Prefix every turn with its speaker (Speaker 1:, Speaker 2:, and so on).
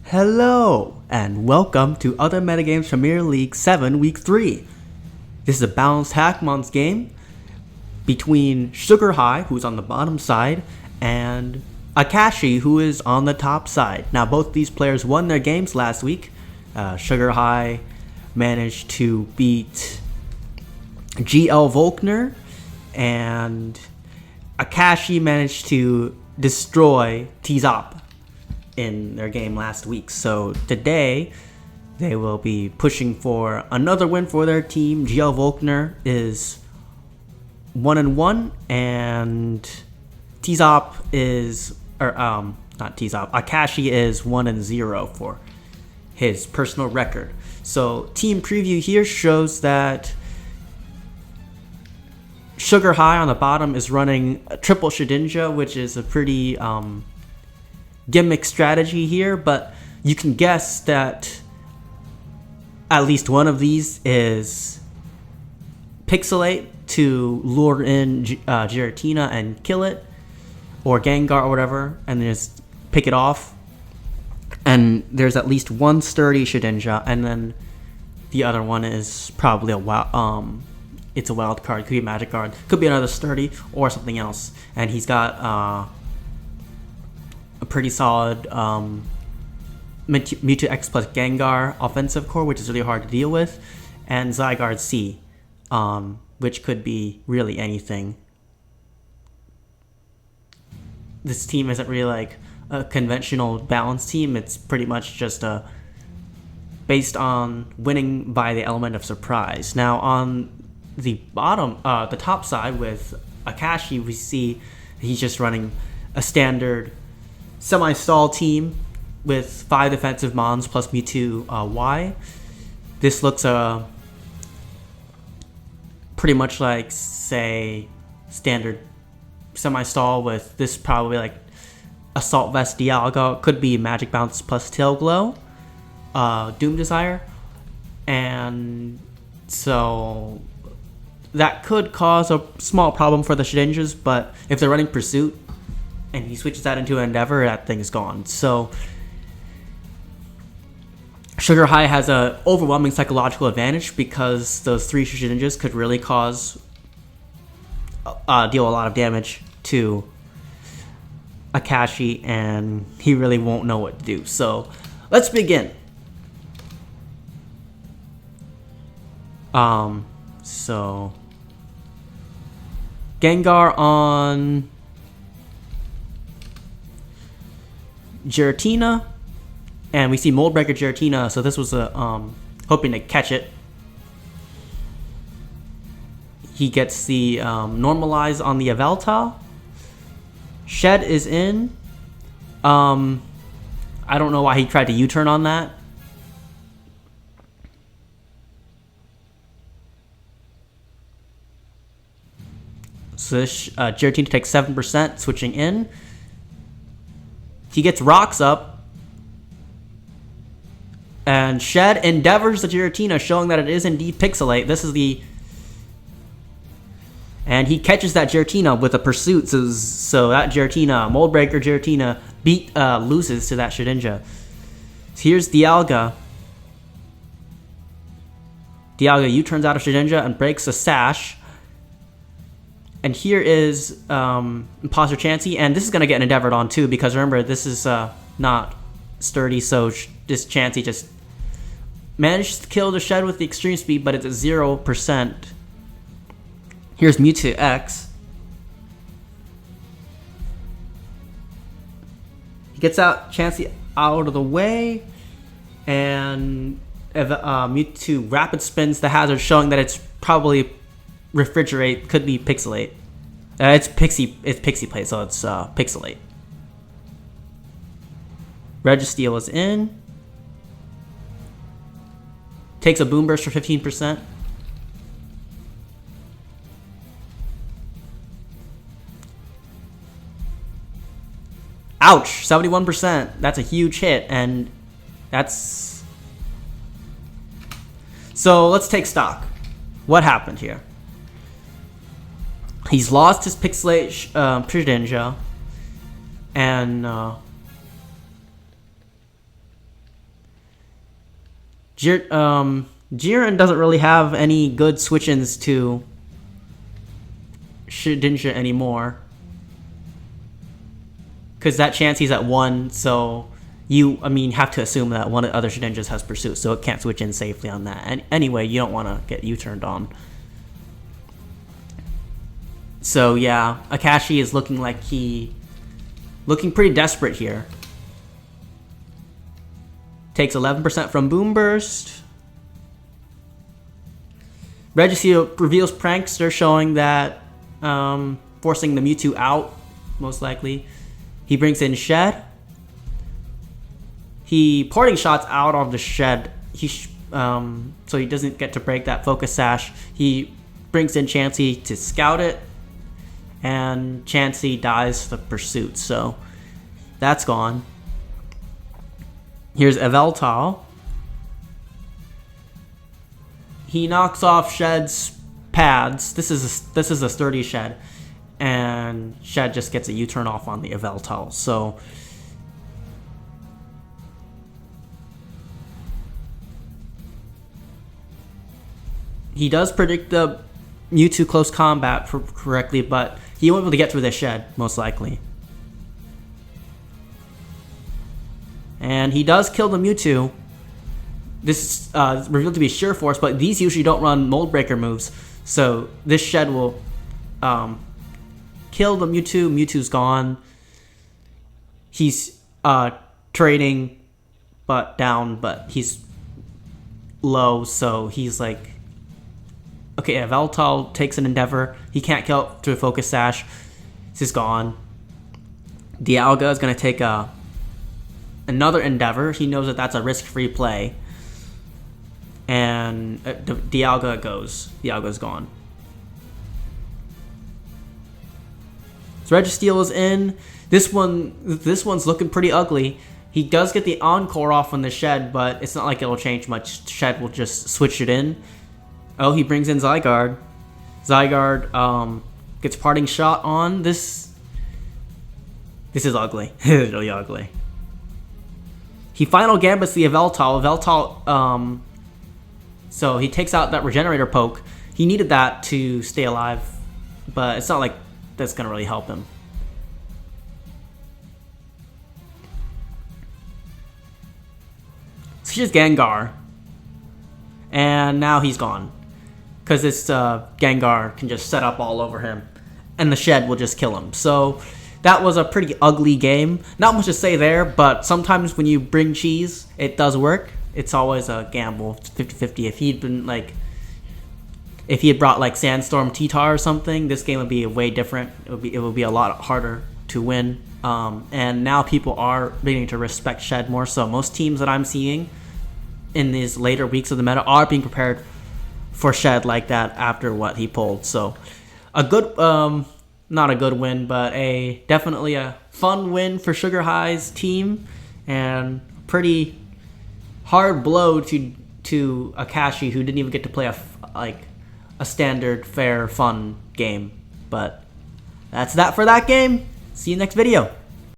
Speaker 1: Hello, and welcome to Other Metagames Premier League 7 Week 3. This is a balanced Hackmons game between Sugarhigh, who's on the bottom side, and Akashi, who is on the top side. Now, both these players won their games last week. Sugarhigh managed to beat GL Volkner, and Akashi managed to destroy T-Zop in their game last week. So today they will be pushing for another win for their team. GL Volkner is 1-1 and T-Zop is not T-Zop, Akashi is 1-0 for his personal record. So team preview here shows that Sugarhigh on the bottom is running a triple Shedinja, which is a pretty gimmick strategy here, but you can guess that at least one of these is Pixelate to lure in Giratina and kill it, or Gengar or whatever, and then just pick it off. And there's at least one sturdy Shedinja, and then the other one is probably a wild, it's a wild card, could be a magic card, could be another sturdy or something else. And he's got a pretty solid Mewtwo X plus Gengar offensive core, which is really hard to deal with, and Zygarde C, which could be really anything. This team isn't really like a conventional balanced team. It's pretty much just based on winning by the element of surprise. Now on the bottom, the top side with Akashi, we see he's just running a standard semi-stall team with 5 defensive Mons plus Mewtwo Y. This looks pretty much like, say, standard semi-stall with this probably like Assault Vest Dialga, could be Magic Bounce plus Tail Glow, Doom Desire, and so that could cause a small problem for the Shedinjas, but if they're running Pursuit and he switches that into Endeavor, that thing is gone. So Sugarhigh has an overwhelming psychological advantage because those 3 Shedinjas could really deal a lot of damage to Akashi, and he really won't know what to do. So let's begin. So Gengar on Giratina, and we see Mold Breaker Giratina, so this was hoping to catch it. He gets the Normalize on the Yveltal. Shed is in. I don't know why he tried to U-turn on that. So this Giratina takes 7%, switching in. He gets Rocks up. And Shed endeavors the Giratina, showing that it is indeed Pixelate. This is the... And he catches that Giratina with a Pursuit, so that Giratina, Mold Breaker Giratina, loses to that Shedinja. So here's Dialga. Dialga U-turns out of Shedinja and breaks a Sash. And here is Imposter Chansey, and this is going to get endeavored on too, because remember, this is not sturdy, so this Chansey just managed to kill the Shed with the extreme speed, but it's at 0%. Here's Mewtwo X. He gets out Chansey out of the way, and Mewtwo rapid spins the hazard, showing that it's probably Refrigerate, could be Pixelate. It's Pixie Plate, so it's Pixelate. Registeel is in. Takes a Boom Burst for 15%. Ouch! 71%. That's a huge hit, and that's... So let's take stock. What happened here? He's lost his Pixelate Shedinja, and Jiren doesn't really have any good switch-ins to Shedinja anymore. Because that chance he's at 1, so you have to assume that one of the other Shedinjas has pursuit, so it can't switch in safely on that. And anyway, you don't want to get U-turned on. So yeah, Akashi is looking pretty desperate here. Takes 11% from Boom Burst. Registeel reveals Prankster, showing that forcing the Mewtwo out, most likely. He brings in Shed. He parting shots out of the Shed. So he doesn't get to break that Focus Sash. He brings in Chansey to scout it, and Chansey dies the pursuit. So that's gone. Here's Yveltal. He knocks off Shed's pads. This is a sturdy Shed, and Shed just gets a U-turn off on the Yveltal. So he does predict the Mewtwo close combat correctly, but he won't be able to get through this Shed, most likely. And he does kill the Mewtwo. This is revealed to be Sheer Force, but these usually don't run Mold Breaker moves, so this Shed will kill the Mewtwo. Mewtwo's gone. He's trading, but he's low, so he's like, okay, Yveltal takes an Endeavor. He can't kill it through a Focus Sash. This is gone. Dialga is going to take another Endeavor. He knows that that's a risk-free play. And Dialga goes. Dialga's gone. So Registeel is in. This one's looking pretty ugly. He does get the Encore off on the Shed, but it's not like it'll change much. Shed will just switch it in. Oh, he brings in Zygarde. Zygarde gets parting shot on. This is ugly. This is really ugly. He final gambits the Yveltal. Yveltal, so he takes out that Regenerator poke. He needed that to stay alive, but it's not like that's going to really help him. So here's Gengar. And now he's gone. Because this Gengar can just set up all over him, and the Shed will just kill him. So that was a pretty ugly game. Not much to say there, but sometimes when you bring cheese, it does work. It's always a gamble, 50-50. If he had brought like Sandstorm T-Tar or something, this game would be way different. It would be a lot harder to win. And now people are beginning to respect Shed more. So most teams that I'm seeing in these later weeks of the meta are being prepared for Shed like that after what he pulled. So a good, not a good win, but definitely a fun win for Sugarhigh's team, and pretty hard blow to Akashi, who didn't even get to play a standard, fair, fun game. But that's that for that game. See you next video.